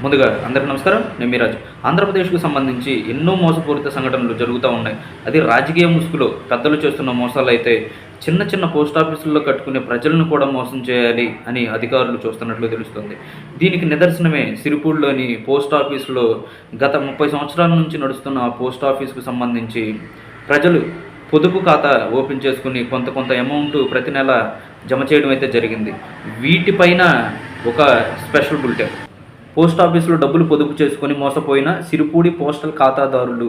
ముందుగా అందరికీ నమస్కారం. నేను మీరాజు. ఆంధ్రప్రదేశ్కు సంబంధించి ఎన్నో మోసపూరిత సంఘటనలు జరుగుతూ ఉన్నాయి. అది రాజకీయ ముసుగులో పెద్దలు చేస్తున్న మోసాలు అయితే చిన్న చిన్న పోస్ట్ ఆఫీసుల్లో కట్టుకునే ప్రజలను కూడా మోసం చేయాలి అని అధికారులు చూస్తున్నట్లు తెలుస్తుంది. దీనికి నిదర్శనమే సిరిపూర్లోని పోస్ట్ ఆఫీసులో గత 30 సంవత్సరాల నుంచి నడుస్తున్న ఆ పోస్ట్ ఆఫీసుకు సంబంధించి ప్రజలు పొదుపు ఖాతా ఓపెన్ చేసుకుని కొంత అమౌంట్ ప్రతి నెల జమ చేయడం అయితే జరిగింది. వీటిపైన ఒక స్పెషల్ బులెటిన్. పోస్ట్ ఆఫీసులో డబ్బులు పొదుపు చేసుకొని మోసపోయిన సిరిపూడి పోస్టల్ ఖాతాదారులు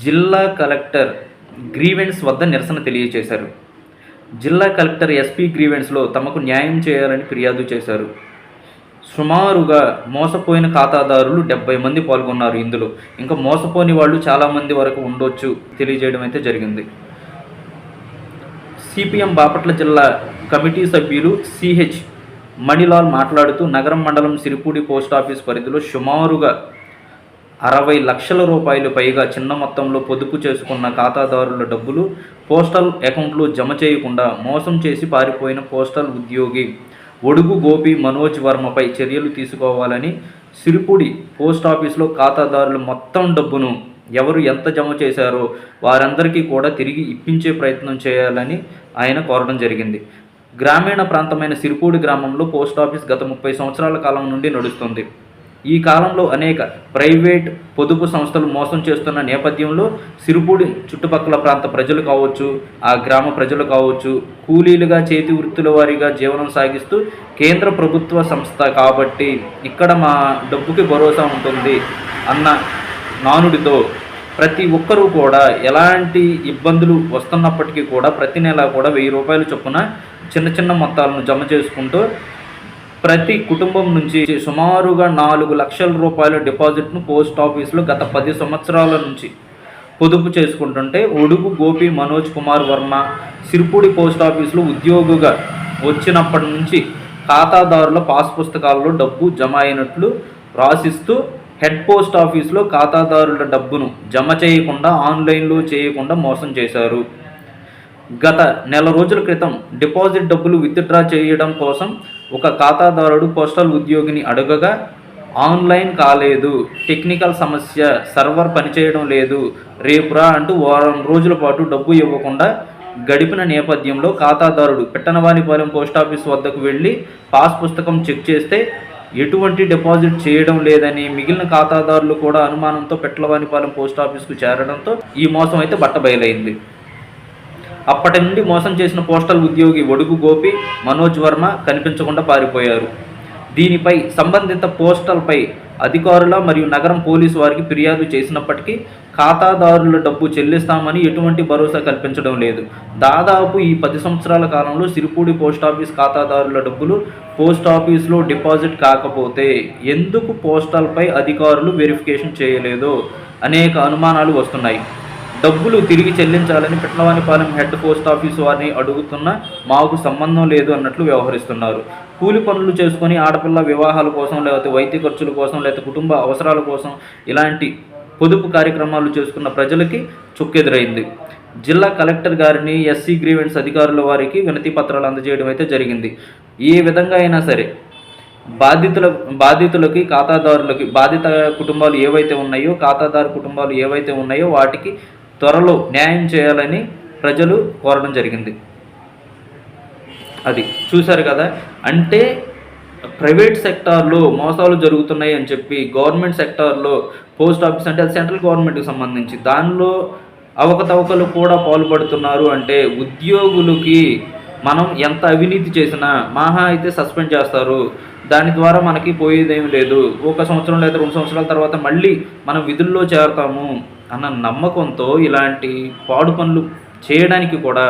జిల్లా కలెక్టర్ గ్రీవెన్స్ వద్ద నిరసన తెలియజేశారు. జిల్లా కలెక్టర్ ఎస్పీ గ్రీవెన్స్లో తమకు న్యాయం చేయాలని ఫిర్యాదు చేశారు. సుమారుగా మోసపోయిన ఖాతాదారులు 70 మంది పాల్గొన్నారు. ఇందులో ఇంకా మోసపోని వాళ్ళు చాలామంది వరకు ఉండొచ్చు తెలియజేయడం అయితే జరిగింది. సిపిఎం బాపట్ల జిల్లా కమిటీ సభ్యులు సిహెచ్ మణిలాల్ మాట్లాడుతూ నగరం మండలం సిరిపూడి పోస్ట్ ఆఫీస్ పరిధిలో సుమారుగా 60 లక్షల రూపాయలు పైగా చిన్న మొత్తంలో పొదుపు చేసుకున్న ఖాతాదారుల డబ్బులు పోస్టల్ అకౌంట్లో జమ చేయకుండా మోసం చేసి పారిపోయిన పోస్టల్ ఉద్యోగి ఒడుగు గోపి మనోజ్ వర్మపై చర్యలు తీసుకోవాలని, సిరిపూడి పోస్ట్ ఆఫీసులో ఖాతాదారులు మొత్తం డబ్బును ఎవరు ఎంత జమ చేశారో వారందరికీ కూడా తిరిగి ఇప్పించే ప్రయత్నం చేయాలని ఆయన కోరడం జరిగింది. గ్రామీణ ప్రాంతమైన సిరిపూడి గ్రామంలో పోస్ట్ ఆఫీస్ గత 30 సంవత్సరాల కాలం నుండి నడుస్తుంది. ఈ కాలంలో అనేక ప్రైవేట్ పొదుపు సంస్థలు మోసం చేస్తున్న నేపథ్యంలో సిరిపూడి చుట్టుపక్కల ప్రాంత ప్రజలు కావచ్చు, ఆ గ్రామ ప్రజలు కావచ్చు, కూలీలుగా చేతి వృత్తుల వారీగా జీవనం సాగిస్తూ కేంద్ర ప్రభుత్వ సంస్థ కాబట్టి ఇక్కడ మా డబ్బుకి భరోసా ఉంటుంది అన్న నానుడితో ప్రతి ఒక్కరూ కూడా ఎలాంటి ఇబ్బందులు వస్తున్నప్పటికీ కూడా ప్రతి నెల కూడా 1000 రూపాయల చొప్పున చిన్న మొత్తాలను జమ చేసుకుంటూ ప్రతి కుటుంబం నుంచి సుమారుగా 4 లక్షల రూపాయల డిపాజిట్ను పోస్ట్ ఆఫీసులో గత 10 సంవత్సరాల నుంచి పొదుపు చేసుకుంటుంటే ఒడుగు గోపి మనోజ్ కుమార్ వర్మ సిరిపూడి పోస్ట్ ఆఫీసులో ఉద్యోగిగా వచ్చినప్పటి నుంచి ఖాతాదారుల పాస్ పుస్తకాల్లో డబ్బు జమ అయినట్లు రాసిస్తూ హెడ్ పోస్ట్ ఆఫీసులో ఖాతాదారుల డబ్బును జమ చేయకుండా ఆన్లైన్లో చేయకుండా మోసం చేశారు. గత నెల రోజుల క్రితం డిపాజిట్ డబ్బులు విత్డ్రా చేయడం కోసం ఒక ఖాతాదారుడు పోస్టల్ ఉద్యోగిని అడగగా ఆన్లైన్ కాలేదు, టెక్నికల్ సమస్య, సర్వర్ పనిచేయడం లేదు, రేపురా అంటూ వారం రోజుల పాటు డబ్బు ఇవ్వకుండా గడిపిన నేపథ్యంలో ఖాతాదారుడు పిట్టనవానిపాలెం పోస్ట్ ఆఫీస్ వద్దకు వెళ్ళి పాస్ పుస్తకం చెక్ చేస్తే ఎటువంటి డిపాజిట్ చేయడం లేదని, మిగిలిన ఖాతాదారులు కూడా అనుమానంతో పిట్టలవానిపాలెం పోస్ట్ ఆఫీస్కు చేరడంతో ఈ మోసం అయితే బట్టబయలైంది. అప్పటి నుండి మోసం చేసిన పోస్టల్ ఉద్యోగి ఒడుగు గోపి మనోజ్ వర్మ కనిపించకుండా పారిపోయారు. దీనిపై సంబంధిత పోస్టల్పై అధికారుల మరియు నగరం పోలీసు వారికి ఫిర్యాదు చేసినప్పటికీ ఖాతాదారుల డబ్బు చెల్లిస్తామని ఎటువంటి భరోసా కల్పించడం లేదు. దాదాపు ఈ 10 సంవత్సరాల కాలంలో సిరిపూడి పోస్ట్ ఆఫీస్ ఖాతాదారుల డబ్బులు పోస్ట్ ఆఫీస్లో డిపాజిట్ కాకపోతే ఎందుకు పోస్టల్పై అధికారులు వెరిఫికేషన్ చేయలేదో అనేక అనుమానాలు వస్తున్నాయి. డబ్బులు తిరిగి చెల్లించాలని పిట్లవానిపాలెం హెడ్ పోస్ట్ ఆఫీసు వారిని అడుగుతున్నా మాకు సంబంధం లేదు అన్నట్లు వ్యవహరిస్తున్నారు. కూలి పనులు చేసుకొని ఆడపిల్ల వివాహాల కోసం, లేకపోతే వైద్య ఖర్చుల కోసం, లేకపోతే కుటుంబ అవసరాల కోసం ఇలాంటి పొదుపు కార్యక్రమాలు చేసుకున్న ప్రజలకి చుక్కెదురైంది. జిల్లా కలెక్టర్ గారిని ఎస్సీ గ్రీవెన్స్ అధికారుల వారికి వినతి పత్రాలు అందజేయడం అయితే జరిగింది. ఏ విధంగా అయినా సరే బాధితులకి ఖాతాదారులకి బాధిత కుటుంబాలు ఏవైతే ఉన్నాయో, ఖాతాదారు కుటుంబాలు ఏవైతే ఉన్నాయో వాటికి త్వరలో న్యాయం చేయాలని ప్రజలు కోరడం జరిగింది. అది చూశారు కదా. అంటే ప్రైవేట్ సెక్టార్లో మోసాలు జరుగుతున్నాయి అని చెప్పి గవర్నమెంట్ సెక్టార్లో పోస్ట్ ఆఫీస్ అంటే అది సెంట్రల్ గవర్నమెంట్కి సంబంధించి దానిలో అవకతవకలు కూడా పాల్పడుతున్నారు. అంటే ఉద్యోగులకి మనం ఎంత అవినీతి చేసినా మహా అయితే సస్పెండ్ చేస్తారు, దాని ద్వారా మనకి పోయేదేమీ లేదు, 1 సంవత్సరం లేదా 2 సంవత్సరాల తర్వాత మళ్ళీ మనం విధుల్లో చేరతాము అన్న నమ్మకంతో ఇలాంటి పాడు పనులు చేయడానికి కూడా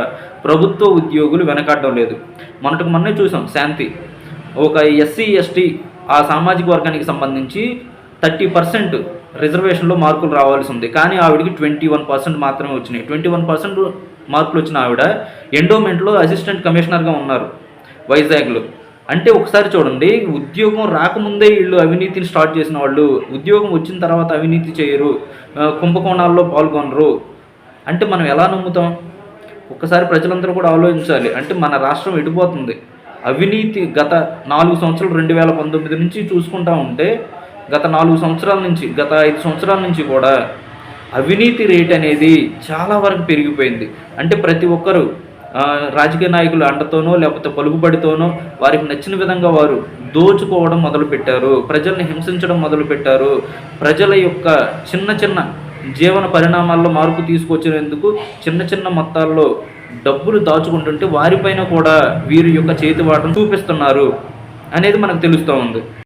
ప్రభుత్వ ఉద్యోగులు వెనకాడడం లేదు. మొన్నే చూసాం శాంతి, ఒక ఎస్సీ ఎస్టీ ఆ సామాజిక వర్గానికి సంబంధించి 30% రిజర్వేషన్లో మార్కులు రావాల్సి ఉంది, కానీ ఆవిడకి 21% మాత్రమే వచ్చినాయి. 21% మార్కులు వచ్చిన ఆవిడ ఎండోమెంట్లో అసిస్టెంట్ కమిషనర్గా ఉన్నారు వైజాగ్లో. అంటే ఒకసారి చూడండి, ఉద్యోగం రాకముందే వీళ్ళు అవినీతిని స్టార్ట్ చేసిన వాళ్ళు ఉద్యోగం వచ్చిన తర్వాత అవినీతి చేయరు, కుంభకోణాల్లో పాల్గొనరు అంటే మనం ఎలా నమ్ముతాం? ఒక్కసారి ప్రజలందరూ కూడా ఆలోచించాలి. అంటే మన రాష్ట్రం ఎడిపోతుంది. అవినీతి గత 4 సంవత్సరాలు 2019 నుంచి చూసుకుంటా ఉంటే గత 5 సంవత్సరాల నుంచి కూడా అవినీతి రేట్ అనేది చాలా వరకు పెరిగిపోయింది. అంటే ప్రతి ఒక్కరు రాజకీయ నాయకుల అండతోనో లేకపోతే పలుకుబడితోనో వారికి నచ్చిన విధంగా వారు దోచుకోవడం మొదలుపెట్టారు. ప్రజల్ని హింసించడం మొదలుపెట్టారు. ప్రజల యొక్క చిన్న చిన్న జీవన పరిణామాల్లో మార్పు తీసుకొచ్చేందుకు చిన్న చిన్న మొత్తాల్లో డబ్బులు దాచుకుంటుంటే వారిపైన కూడా వీరి యొక్క చేతివాటం చూపిస్తున్నారు అనేది మనకు తెలుస్తూ ఉంది.